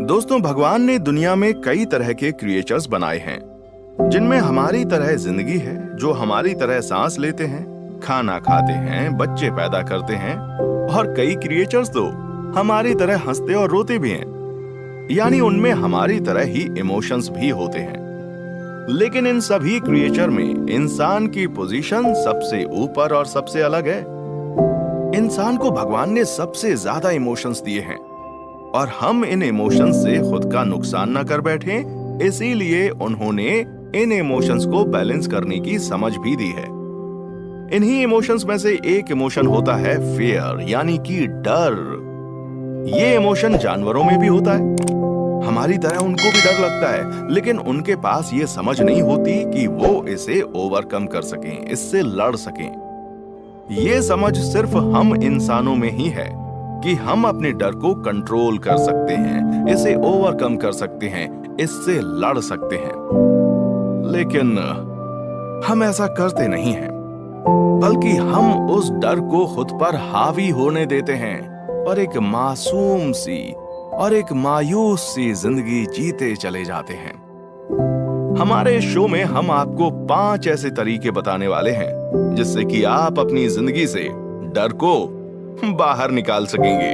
दोस्तों, भगवान ने दुनिया में कई तरह के क्रिएचर्स बनाए हैं जिनमें हमारी तरह जिंदगी है, जो हमारी तरह सांस लेते हैं, खाना खाते हैं, बच्चे पैदा करते हैं। और कई क्रिएचर्स तो हमारी तरह हंसते और रोते भी हैं, यानी उनमें हमारी तरह ही इमोशंस भी होते हैं। लेकिन इन सभी क्रिएचर में इंसान की पोजीशन सबसे ऊपर और सबसे अलग है। इंसान को भगवान ने सबसे ज्यादा इमोशंस दिए हैं और हम इन इमोशंस से खुद का नुकसान न कर बैठे, इसीलिए उन्होंने इन इमोशंस को बैलेंस करने की समझ भी दी है। इन्हीं इमोशंस में से एक इमोशन होता है फियर, यानी कि डर। ये इमोशन जानवरों में भी होता है, हमारी तरह उनको भी डर लगता है, लेकिन उनके पास ये समझ नहीं होती कि वो इसे ओवरकम कर सकें, इससे लड़ सकें। ये समझ सिर्फ हम इंसानों में ही है कि हम अपने डर को कंट्रोल कर सकते हैं, इसे ओवरकम कर सकते हैं, इससे लड़ सकते हैं। लेकिन हम ऐसा करते नहीं हैं, बल्कि हम उस डर को खुद पर हावी होने देते हैं और एक मासूम सी और एक मायूस सी जिंदगी जीते चले जाते हैं। हमारे शो में हम आपको 5 ऐसे तरीके बताने वाले हैं जिससे कि आप अपनी जिंदगी से डर को बाहर निकाल सकेंगे।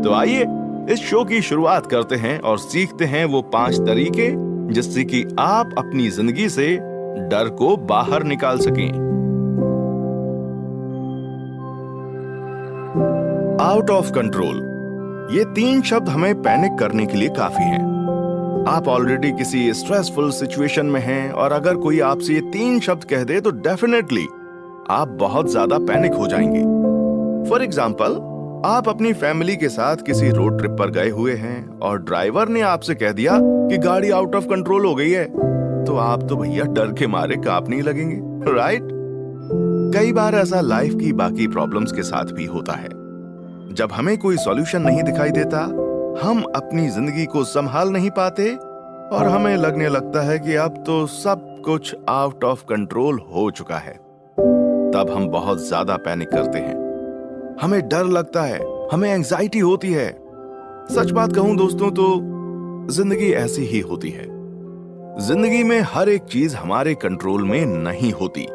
तो आइए इस शो की शुरुआत करते हैं और सीखते हैं वो 5 तरीके जिससे कि आप अपनी जिंदगी से डर को बाहर निकाल सकें। आउट ऑफ कंट्रोल, ये 3 शब्द हमें पैनिक करने के लिए काफी हैं। आप ऑलरेडी किसी स्ट्रेसफुल सिचुएशन में हैं और अगर कोई आपसे ये 3 शब्द कह दे तो डेफिनेटली आप बहुत ज्यादा पैनिक हो जाएंगे। फॉर एग्जाम्पल, आप अपनी फैमिली के साथ किसी रोड ट्रिप पर गए हुए हैं और ड्राइवर ने आपसे कह दिया कि गाड़ी आउट ऑफ कंट्रोल हो गई है, तो आप तो भैया डर के मारे कांपने लगेंगे, राइट? कई बार ऐसा लाइफ की बाकी प्रॉब्लम्स के साथ भी होता है। जब हमें कोई सॉल्यूशन नहीं दिखाई देता, हम अपनी जिंदगी को संभाल नहीं पाते और हमें लगने लगता है कि अब तो सब कुछ आउट ऑफ कंट्रोल हो चुका है। तब हम बहुत ज्यादा पैनिक करते हैं, हमें डर लगता है, हमें एंजाइटी होती है। सच बात कहूं दोस्तों तो जिंदगी ऐसी ही होती है। जिंदगी में हर एक चीज हमारे कंट्रोल में नहीं होती।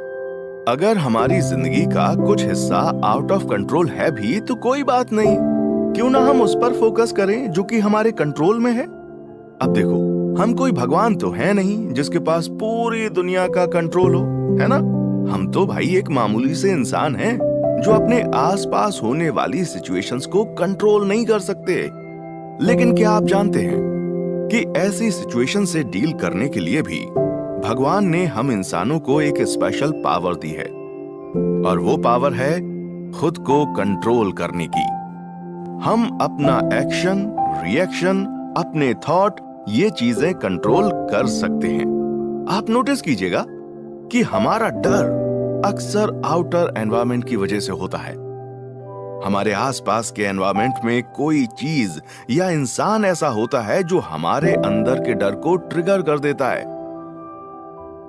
अगर हमारी जिंदगी का कुछ हिस्सा आउट ऑफ कंट्रोल है भी तो कोई बात नहीं, क्यों ना हम उस पर फोकस करें जो कि हमारे कंट्रोल में है। अब देखो, हम कोई भगवान तो है नहीं जिसके पास पूरी दुनिया का कंट्रोल हो, है ना? हम तो भाई एक मामूली से इंसान हैं जो अपने आसपास होने वाली सिचुएशंस को कंट्रोल नहीं कर सकते। लेकिन क्या आप जानते हैं कि ऐसी सिचुएशन से डील करने के लिए भी भगवान ने हम इंसानों को एक स्पेशल पावर दी है, और वो पावर है खुद को कंट्रोल करने की। हम अपना एक्शन, रिएक्शन, अपने थॉट, ये चीजें कंट्रोल कर सकते हैं। आप नोटिस कीजिएगा कि हमारा डर अक्सर आउटर एनवायरनमेंट की वजह से होता है। हमारे आसपास के एनवायरनमेंट में कोई चीज या इंसान ऐसा होता है जो हमारे अंदर के डर को ट्रिगर कर देता है।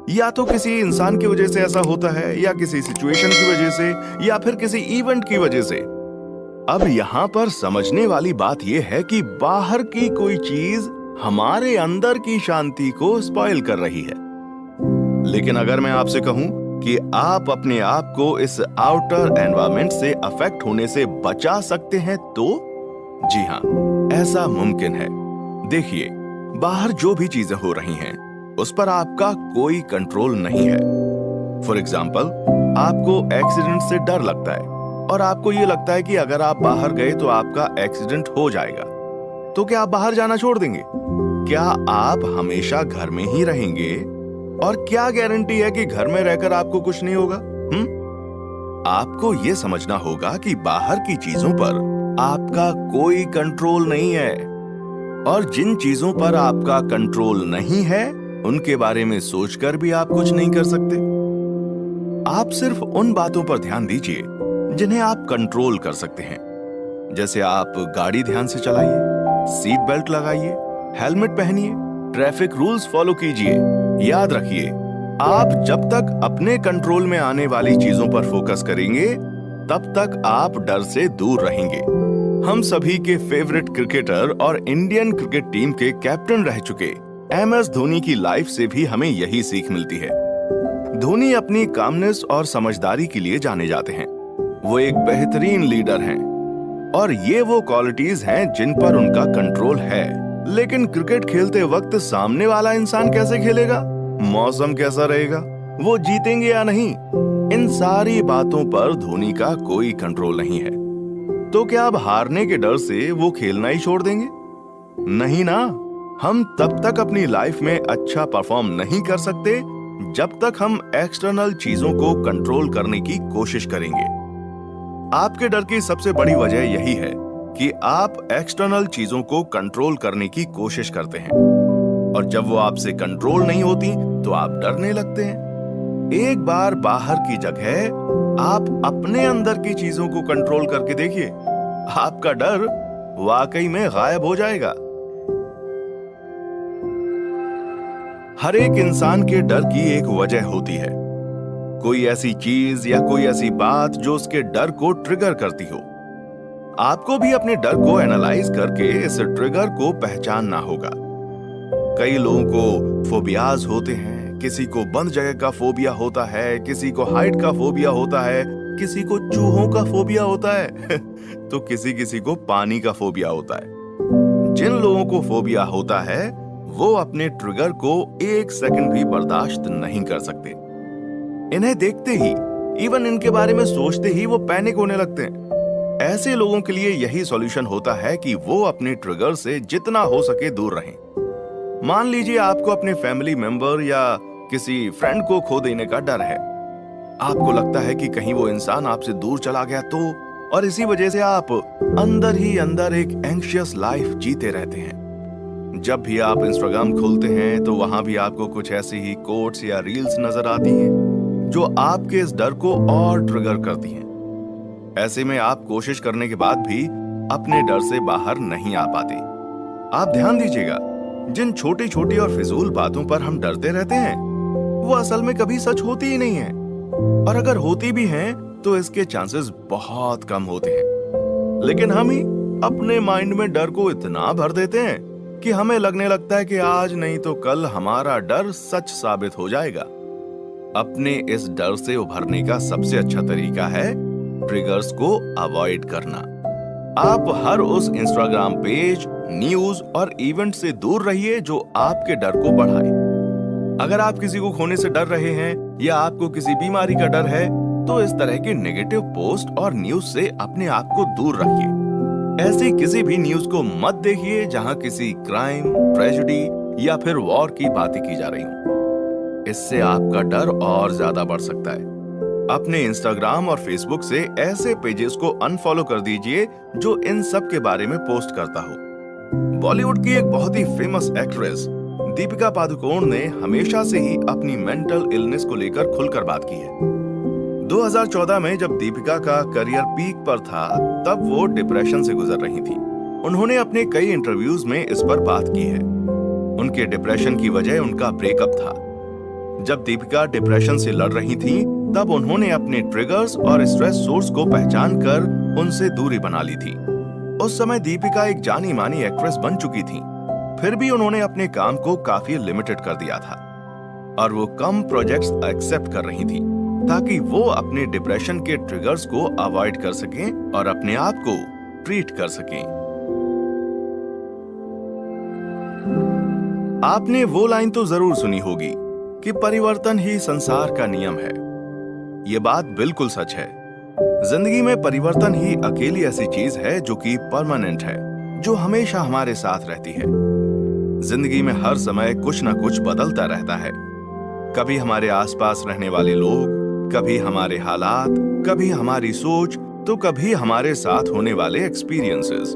या तो किसी इंसान की वजह से ऐसा होता है, या किसी सिचुएशन की वजह से, या फिर किसी इवेंट की वजह से। अब यहां पर समझने वाली बात यह है कि बाहर की कोई चीज हमारे अंदर की शांति को स्पॉइल कर रही है। लेकिन अगर मैं आपसे कहूं कि आप अपने आप को इस आउटर एनवायरनमेंट से अफेक्ट होने से बचा सकते हैं, तो जी हां, ऐसा मुमकिन है। देखिए, बाहर जो भी चीजें हो रही हैं उस पर आपका कोई कंट्रोल नहीं है। फॉर एग्जाम्पल, आपको एक्सीडेंट से डर लगता है और आपको यह लगता है कि अगर आप बाहर गए तो आपका एक्सीडेंट हो जाएगा, तो क्या आप बाहर जाना छोड़ देंगे? क्या आप हमेशा घर में ही रहेंगे? और क्या गारंटी है कि घर में रहकर आपको कुछ नहीं होगा? आपको यह समझना होगा कि बाहर की चीजों पर आपका कोई कंट्रोल नहीं है, और जिन चीजों पर आपका कंट्रोल नहीं है उनके बारे में सोचकर भी आप कुछ नहीं कर सकते। आप सिर्फ उन बातों पर ध्यान दीजिए जिन्हें आप कंट्रोल कर सकते हैं। जैसे आप गाड़ी ध्यान से चलाइए, सीट बेल्ट लगाइए, हेलमेट पहनिए, ट्रैफिक रूल्स फॉलो कीजिए। याद रखिए, आप जब तक अपने कंट्रोल में आने वाली चीजों पर फोकस करेंगे तब तक आप डर से दूर रहेंगे। हम सभी के फेवरेट क्रिकेटर और इंडियन क्रिकेट टीम के कैप्टन रह चुके MS धोनी की लाइफ से भी हमें यही सीख मिलती है। धोनी अपनी कामनेस और समझदारी के लिए जाने जाते हैं। वो एक बेहतरीन लीडर हैं और ये वो क्वालिटीज हैं जिन पर उनका कंट्रोल है। लेकिन क्रिकेट खेलते वक्त सामने वाला इंसान कैसे खेलेगा, मौसम कैसा रहेगा, वो जीतेंगे या नहीं, इन सारी बातों पर धोनी का कोई कंट्रोल नहीं है। तो क्या अब हारने के डर से वो खेलना ही छोड़ देंगे? नहीं ना। हम तब तक अपनी लाइफ में अच्छा परफॉर्म नहीं कर सकते जब तक हम एक्सटर्नल चीजों को कंट्रोल करने की कोशिश करेंगे। आपके डर की सबसे बड़ी वजह यही है कि आप एक्सटर्नल चीजों को कंट्रोल करने की कोशिश करते हैं और जब वो आपसे कंट्रोल नहीं होती तो आप डरने लगते हैं। एक बार बाहर की जगह आप अपने अंदर की चीजों को कंट्रोल करके देखिए, आपका डर वाकई में गायब हो जाएगा। हर एक इंसान के डर की एक वजह होती है, कोई ऐसी चीज या कोई ऐसी बात जो उसके डर को ट्रिगर करती हो। आपको भी अपने डर को एनालाइज करके इस ट्रिगर को पहचानना होगा। कई लोगों को फोबियाज होते हैं, किसी को बंद जगह का फोबिया होता है, किसी को हाइट का फोबिया होता है, किसी को चूहों का फोबिया होता है तो किसी को पानी का फोबिया होता है। जिन लोगों को फोबिया होता है वो अपने ट्रिगर को एक सेकंड भी बर्दाश्त नहीं कर सकते। इन्हें देखते ही, इवन इनके बारे में सोचते ही वो पैनिक होने लगते हैं। ऐसे लोगों के लिए यही सॉल्यूशन होता है कि वो अपने ट्रिगर से जितना हो सके दूर रहें। मान लीजिए आपको अपने फैमिली मेंबर या किसी फ्रेंड को खो देने का डर है। आपको लगता है कि कहीं वो इंसान आपसे दूर चला गया तो, और इसी वजह से आप अंदर ही अंदर एक एंग्शियस लाइफ जीते रहते हैं। जब भी आप इंस्टाग्राम खोलते हैं तो वहां भी आपको कुछ ऐसी ही कोट्स या रील्स नजर आती हैं जो आपके इस डर को और ट्रिगर करती हैं। ऐसे में आप कोशिश करने के बाद भी अपने डर से बाहर नहीं आ पाते। आप ध्यान दीजिएगा, जिन छोटी छोटी और फिजूल बातों पर हम डरते रहते हैं वो असल में कभी सच होती ही नहीं है, और अगर होती भी हैं तो इसके चांसेस बहुत कम होते हैं। लेकिन हम ही अपने माइंड में डर को इतना भर देते हैं कि हमें लगने लगता है कि आज नहीं तो कल हमारा डर सच साबित हो जाएगा। अपने इस डर से उभरने का सबसे अच्छा तरीका है ट्रिगर्स को अवॉइड करना। आप हर उस इंस्टाग्राम पेज, न्यूज और इवेंट से दूर रहिए जो आपके डर को बढ़ाए। अगर आप किसी को खोने से डर रहे हैं या आपको किसी बीमारी का डर है तो इस तरह के नेगेटिव पोस्ट और न्यूज से अपने आप को दूर रखिए। ऐसी किसी भी न्यूज को मत देखिए जहां किसी क्राइम, ट्रेजेडी या फिर वॉर की बातें की जा रही हो। इससे आपका डर और ज्यादा बढ़ सकता है। अपने इंस्टाग्राम और फेसबुक से ऐसे पेजेस को अनफॉलो कर दीजिए जो इन सब के बारे में पोस्ट करता हो। बॉलीवुड की एक बहुत ही फेमस एक्ट्रेस दीपिका पादुकोण ने हमेशा से ही अपनी मेंटल इलनेस को लेकर खुलकर बात की है। 2014 में जब दीपिका का करियर पीक पर था तब वो डिप्रेशन से गुजर रही थी। उन्होंने अपने कई इंटरव्यूज में इस पर बात की है। उनके डिप्रेशन की वजह उनका ब्रेकअप था। जब दीपिका डिप्रेशन से लड़ रही थी तब उन्होंने अपने ट्रिगर्स और स्ट्रेस सोर्स को पहचान कर उनसे दूरी बना ली थी। उस समय दीपिका एक जानी मानी एक्ट्रेस बन चुकी थी, फिर भी उन्होंने अपने काम को काफी लिमिटेड कर दिया था और वो कम प्रोजेक्ट्स एक्सेप्ट कर रही थी ताकि वो अपने डिप्रेशन के ट्रिगर्स को अवॉइड कर सकें और अपने आप को ट्रीट कर सकें। आपने वो लाइन तो जरूर सुनी होगी कि परिवर्तन ही संसार का नियम है। ये बात बिल्कुल सच है। जिंदगी में परिवर्तन ही अकेली ऐसी चीज है जो कि परमानेंट है, जो हमेशा हमारे साथ रहती है। जिंदगी में हर समय कुछ ना कुछ बदलता रहता है। कभी हमारे आसपास रहने वाले लोग, कभी हमारे हालात, कभी हमारी सोच, तो कभी हमारे साथ होने वाले एक्सपीरियंसेस।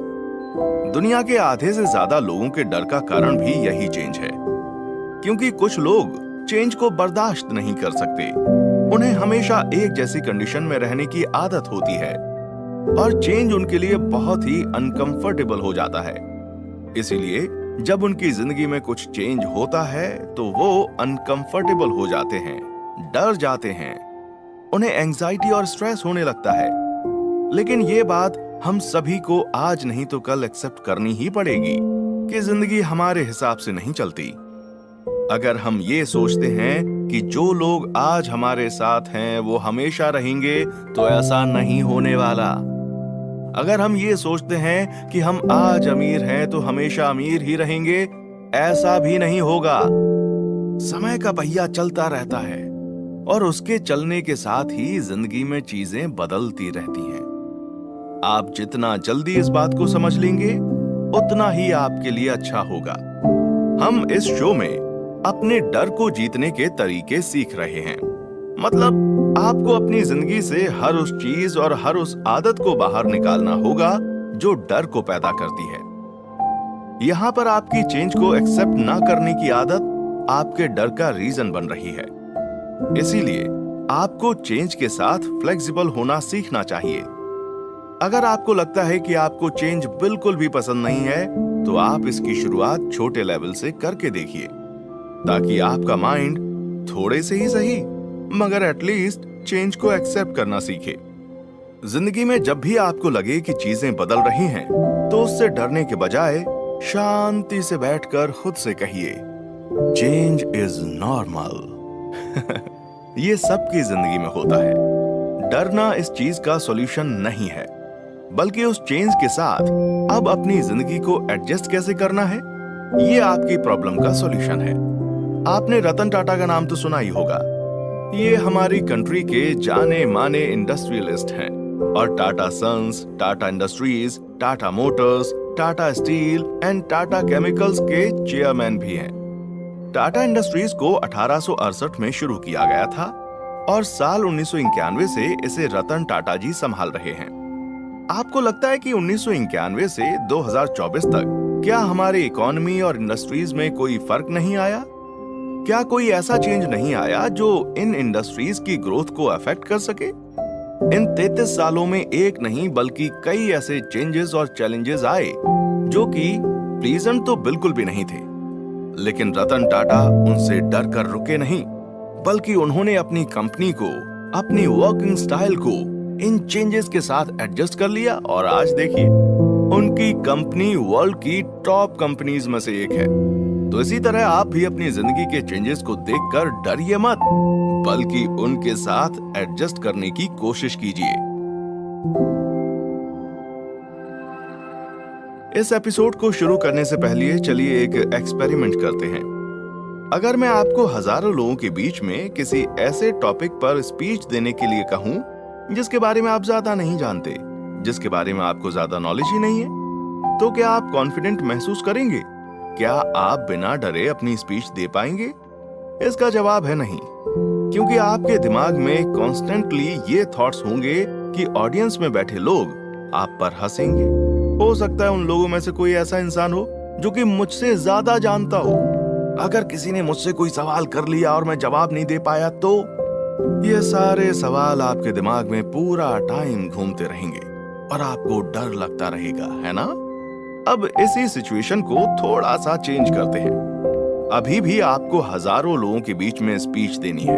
दुनिया के आधे से ज्यादा लोगों के डर का कारण भी यही चेंज है, क्योंकि कुछ लोग चेंज को बर्दाश्त नहीं कर सकते। उन्हें हमेशा एक जैसी कंडीशन में रहने की आदत होती है और चेंज उनके लिए बहुत ही अनकंफर्टेबल हो जाता है। इसीलिए जब उनकी जिंदगी में कुछ चेंज होता है तो वो अनकंफर्टेबल हो जाते हैं, डर जाते हैं, उन्हें एंजाइटी और स्ट्रेस होने लगता है। लेकिन ये बात हम सभी को आज नहीं तो कल एक्सेप्ट करनी ही पड़ेगी कि जिंदगी हमारे हिसाब से नहीं चलती। अगर हम ये सोचते हैं कि जो लोग आज हमारे साथ हैं वो हमेशा रहेंगे, तो ऐसा नहीं होने वाला। अगर हम ये सोचते हैं कि हम आज अमीर हैं तो हमेशा अमीर ही रहेंगे, ऐसा भी नहीं होगा। समय का पहिया चलता रहता है और उसके चलने के साथ ही जिंदगी में चीजें बदलती रहती हैं। आप जितना जल्दी इस बात को समझ लेंगे, उतना ही आपके लिए अच्छा होगा। हम इस शो में अपने डर को जीतने के तरीके सीख रहे हैं। मतलब आपको अपनी जिंदगी से हर उस चीज और हर उस आदत को बाहर निकालना होगा जो डर को पैदा करती है। यहां पर आपकी चेंज को एक्सेप्ट ना करने की आदत आपके डर का रीजन बन रही है। इसीलिए आपको चेंज के साथ फ्लेक्सिबल होना सीखना चाहिए। अगर आपको लगता है कि आपको चेंज बिल्कुल भी पसंद नहीं है, तो आप इसकी शुरुआत छोटे लेवल से करके देखिए, ताकि आपका माइंड थोड़े से ही सही मगर एटलीस्ट चेंज को एक्सेप्ट करना सीखे। जिंदगी में जब भी आपको लगे कि चीजें बदल रही हैं, तो उससे डरने के बजाय शांति से बैठकर खुद से कहिए, चेंज इज नॉर्मल। ये सबकी जिंदगी में होता है। डरना इस चीज का सॉल्यूशन नहीं है, बल्कि उस चेंज के साथ अब अपनी जिंदगी को एडजस्ट कैसे करना है, ये आपकी प्रॉब्लम का सॉल्यूशन है। आपने रतन टाटा का नाम तो सुना ही होगा। ये हमारी कंट्री के जाने माने इंडस्ट्रियलिस्ट हैं और Tata Sons, Tata Industries, Tata Motors, Tata Steel and Tata Chemicals के चेयरमैन भी हैं। टाटा इंडस्ट्रीज को 1868 में शुरू किया गया था और साल 1991 से इसे रतन टाटा जी संभाल रहे हैं। आपको लगता है कि 1991 से 2024 तक क्या हमारे इकोनॉमी और इंडस्ट्रीज में कोई फर्क नहीं आया? क्या कोई ऐसा चेंज नहीं आया जो इन इंडस्ट्रीज की ग्रोथ को अफेक्ट कर सके? इन 33 सालों में एक नहीं बल्कि कई ऐसे चेंजेस और चैलेंजेस आए जो कि प्लीजेंट तो बिल्कुल भी नहीं थे, लेकिन रतन टाटा उनसे डर कर रुके नहीं, बल्कि उन्होंने अपनी कंपनी को, अपनी वर्किंग स्टाइल को इन चेंजेस के साथ एडजस्ट कर लिया और आज देखिए उनकी कंपनी वर्ल्ड की टॉप कंपनीज में से एक है। तो इसी तरह आप भी अपनी जिंदगी के चेंजेस को देखकर डरिए मत, बल्कि उनके साथ एडजस्ट करने की कोशिश कीजिए। इस एपिसोड को शुरू करने से पहले चलिए एक एक्सपेरिमेंट करते हैं। अगर मैं आपको हजारों लोगों के बीच में किसी ऐसे टॉपिक पर स्पीच देने के लिए कहूं जिसके बारे में आप ज्यादा नहीं जानते, जिसके बारे में आपको ज्यादा नॉलेज ही नहीं है, तो क्या आप कॉन्फिडेंट महसूस करेंगे? क्या आप बिना डरे अपनी स्पीच दे पाएंगे? इसका जवाब है नहीं, क्योंकि आपके दिमाग में कॉन्स्टेंटली ये थॉट्स होंगे कि ऑडियंस में बैठे लोग आप पर हंसेंगे। हो सकता है उन लोगों में से कोई ऐसा इंसान हो जो कि मुझसे ज्यादा जानता हो। अगर किसी ने मुझसे कोई सवाल कर लिया और मैं जवाब नहीं दे पाया, तो ये सारे सवाल आपके दिमाग में पूरा टाइम घूमते रहेंगे और आपको डर लगता रहेगा, है ना? अब इसी सिचुएशन को थोड़ा सा चेंज करते हैं। अभी भी आपको हजारों लोगों के बीच में स्पीच देनी है,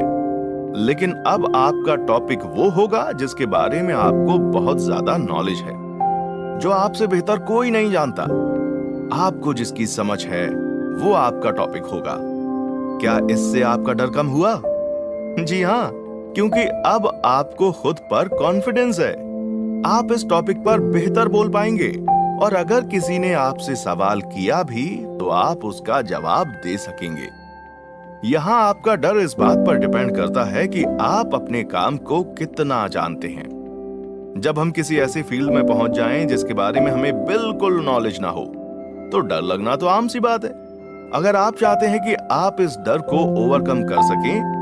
लेकिन अब आपका टॉपिक वो होगा जिसके बारे में आपको बहुत ज्यादा नॉलेज है, जो आपसे बेहतर कोई नहीं जानता। आपको जिसकी समझ है वो आपका टॉपिक होगा। क्या इससे आपका डर कम हुआ? जी हाँ, क्योंकि अब आपको खुद पर कॉन्फिडेंस है। आप इस टॉपिक पर बेहतर बोल पाएंगे और अगर किसी ने आपसे सवाल किया भी तो आप उसका जवाब दे सकेंगे। यहाँ आपका डर इस बात पर डिपेंड करता है कि आप अपने काम को कितना जानते हैं। जब हम किसी ऐसी फील्ड में पहुंच जाएं जिसके बारे में हमें बिल्कुल नॉलेज ना हो, तो डर लगना तो आम सी बात है। अगर आप चाहते हैं कि आप इस डर को ओवरकम कर सकें,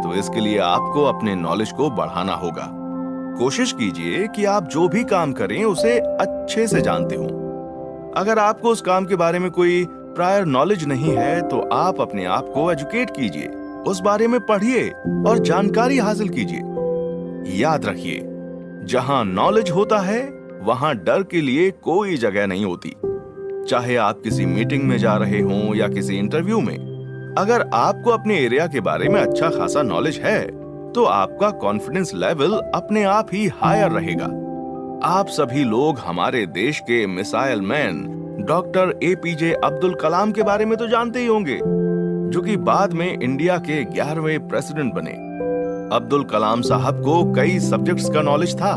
तो इसके लिए आपको अपने नॉलेज को बढ़ाना होगा। कोशिश कीजिए कि आप जो भी काम करें उसे अच्छे से जानते हो। अगर आपको उस काम के बारे में कोई प्रायर नॉलेज नहीं है, तो आप अपने आप को एजुकेट कीजिए, उस बारे में पढ़िए और जानकारी हासिल कीजिए। याद रखिए, जहां नॉलेज होता है वहां डर के लिए कोई जगह नहीं होती। चाहे आप किसी मीटिंग में जा रहे हों या किसी इंटरव्यू में, अगर आपको अपने एरिया के बारे में अच्छा खासा नॉलेज है, तो आपका कॉन्फिडेंस लेवल अपने आप ही हायर रहेगा। आप सभी लोग हमारे देश के missile man doctor APJ Abdul Kalam के बारे में तो जानते ही होंगे, जो कि बाद में इंडिया के 11वें प्रेसिडेंट बने। अब्दुल कलाम साहब को कई सब्जेक्ट्स का नॉलेज था।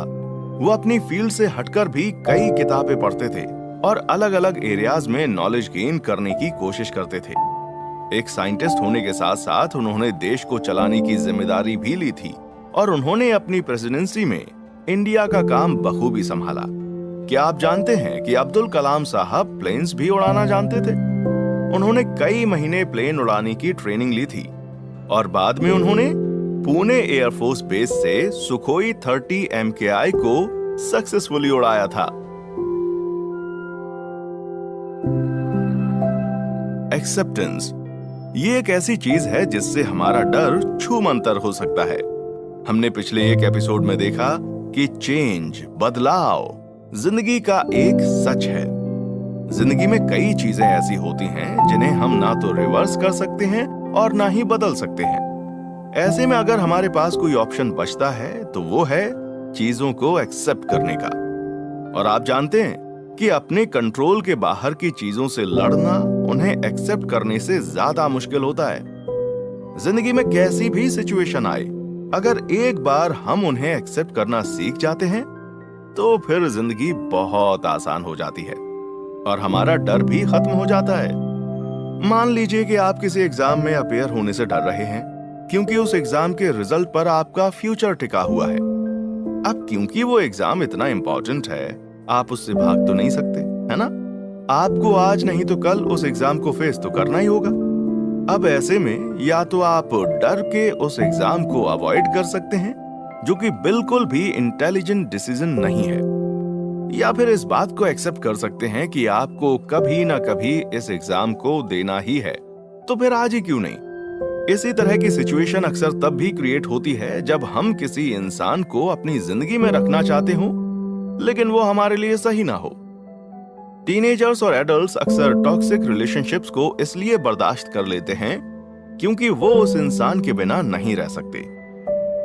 वो अपनी फील्ड से हटकर भी कई किताबें पढ़ते थे और अलग अलग एरियाज में नॉलेज गेन करने की कोशिश करते थे। एक साइंटिस्ट होने के साथ साथ उन्होंने देश को चलाने की जिम्मेदारी भी ली थी और उन्होंने अपनी प्रेसिडेंसी में इंडिया का काम बखूबी संभाला। क्या आप जानते हैं कि अब्दुल कलाम साहब प्लेन्स भी उड़ाना जानते थे? उन्होंने कई महीने प्लेन उड़ाने की ट्रेनिंग ली थी और बाद में उन्होंने पुणे एयरफोर्स बेस से सुखोई 30 MKI को सक्सेसफुली उड़ाया था। एक्सेप्टेंस ये एक ऐसी चीज है जिससे हमारा डर छूमंतर हो सकता है। हमने पिछले एक एपिसोड में देखा कि चेंज, बदलाव जिंदगी का एक सच है। जिंदगी में कई चीजें ऐसी होती हैं जिन्हें हम ना तो रिवर्स कर सकते हैं और ना ही बदल सकते हैं। ऐसे में अगर हमारे पास कोई ऑप्शन बचता है तो वो है चीजों को एक्सेप्ट करने का। और आप जानते हैं कि अपने कंट्रोल के बाहर की चीजों से लड़ना उन्हें एक्सेप्ट करने से ज्यादा मुश्किल होता है। जिंदगी में कैसी भी सिचुएशन आए, अगर एक बार हम उन्हें एक्सेप्ट करना सीख जाते हैं तो फिर जिंदगी बहुत आसान हो जाती है और हमारा डर भी खत्म हो जाता है। मान लीजिए कि आप किसी एग्जाम में अपेयर होने से डर रहे हैं क्योंकि उस एग्जाम के रिजल्ट पर आपका फ्यूचर टिका हुआ है। अब क्योंकि वो एग्जाम इतना इंपॉर्टेंट है, आप उससे भाग तो नहीं सकते, है ना? आपको आज नहीं तो कल उस एग्जाम को फेस तो करना ही होगा। अब ऐसे में या तो आप डर के उस एग्जाम को अवॉइड कर सकते हैं, जो कि बिल्कुल भी इंटेलिजेंट डिसीजन नहीं है, या फिर इस बात को एक्सेप्ट कर सकते हैं कि आपको कभी ना कभी इस एग्जाम को देना ही है, तो फिर आज ही क्यों नहीं। इसी तरह की सिचुएशन अक्सर तब भी क्रिएट होती है जब हम किसी इंसान को अपनी जिंदगी में रखना चाहते हो लेकिन वो हमारे लिए सही ना हो। टीनेजर्स और एडल्ट्स अक्सर टॉक्सिक रिलेशनशिप्स को इसलिए बर्दाश्त कर लेते हैं क्योंकि वो उस इंसान के बिना नहीं रह सकते।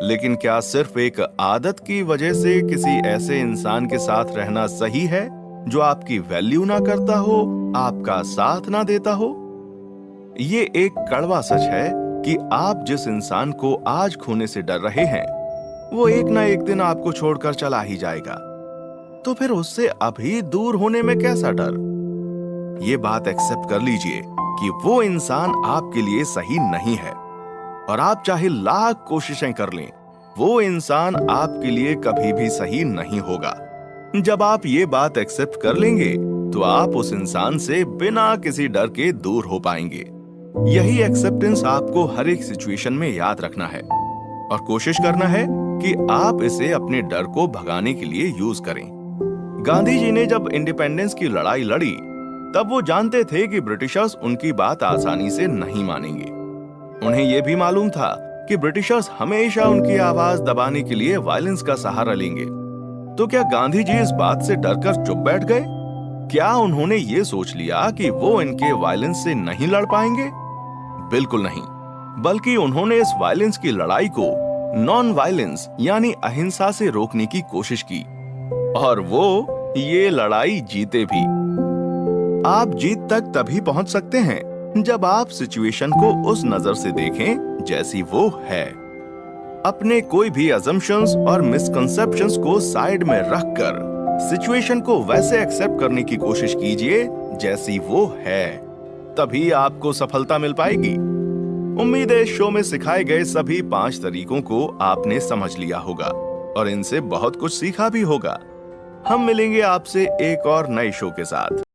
लेकिन क्या सिर्फ एक आदत की वजह से किसी ऐसे इंसान के साथ रहना सही है जो आपकी वैल्यू ना करता हो, आपका साथ ना देता हो? ये एक कड़वा सच है कि आप जिस इंसान को आज खोने से डर रहे हैं वो एक ना एक दिन आपको छोड़कर चला ही जाएगा। तो फिर उससे अभी दूर होने में कैसा डर? ये बात एक्सेप्ट कर लीजिए कि वो इंसान आपके लिए सही नहीं है और आप चाहे लाख कोशिशें कर लें, वो इंसान आपके लिए कभी भी सही नहीं होगा। जब आप ये बात एक्सेप्ट कर लेंगे तो आप उस इंसान से बिना किसी डर के दूर हो पाएंगे। यही एक्सेप्टेंस आपको हर एक सिचुएशन में याद रखना है और कोशिश करना है कि आप इसे अपने डर को भगाने के लिए यूज करें। गांधी जी ने जब इंडिपेंडेंस की लड़ाई लड़ी तब वो जानते थे कि ब्रिटिशर्स उनकी बात आसानी से नहीं मानेंगे। उन्हें यह भी मालूम था कि ब्रिटिशर्स हमेशा उनकी आवाज दबाने के लिए वायलेंस का सहारा लेंगे। तो क्या गांधी जी इस बात से डरकर चुप बैठ गए? क्या उन्होंने ये सोच लिया कि वो इनके वायलेंस से नहीं लड़ पाएंगे? बिल्कुल नहीं, बल्कि उन्होंने इस वायलेंस की लड़ाई को नॉन वायलेंस यानी अहिंसा से रोकने की कोशिश की और वो ये लड़ाई जीते भी। आप जीत तक तभी पहुंच सकते हैं जब आप सिचुएशन को उस नजर से देखें जैसी वो है। अपने कोई भी अजम्पशंस और मिसकंसेप्शंस को साइड में रखकर सिचुएशन को वैसे एक्सेप्ट करने की कोशिश कीजिए जैसी वो है, तभी आपको सफलता मिल पाएगी। उम्मीद है शो में सिखाए गए सभी 5 तरीकों को आपने समझ लिया होगा और इनसे बहुत कुछ सीखा भी होगा। हम मिलेंगे आपसे एक और नए शो के साथ।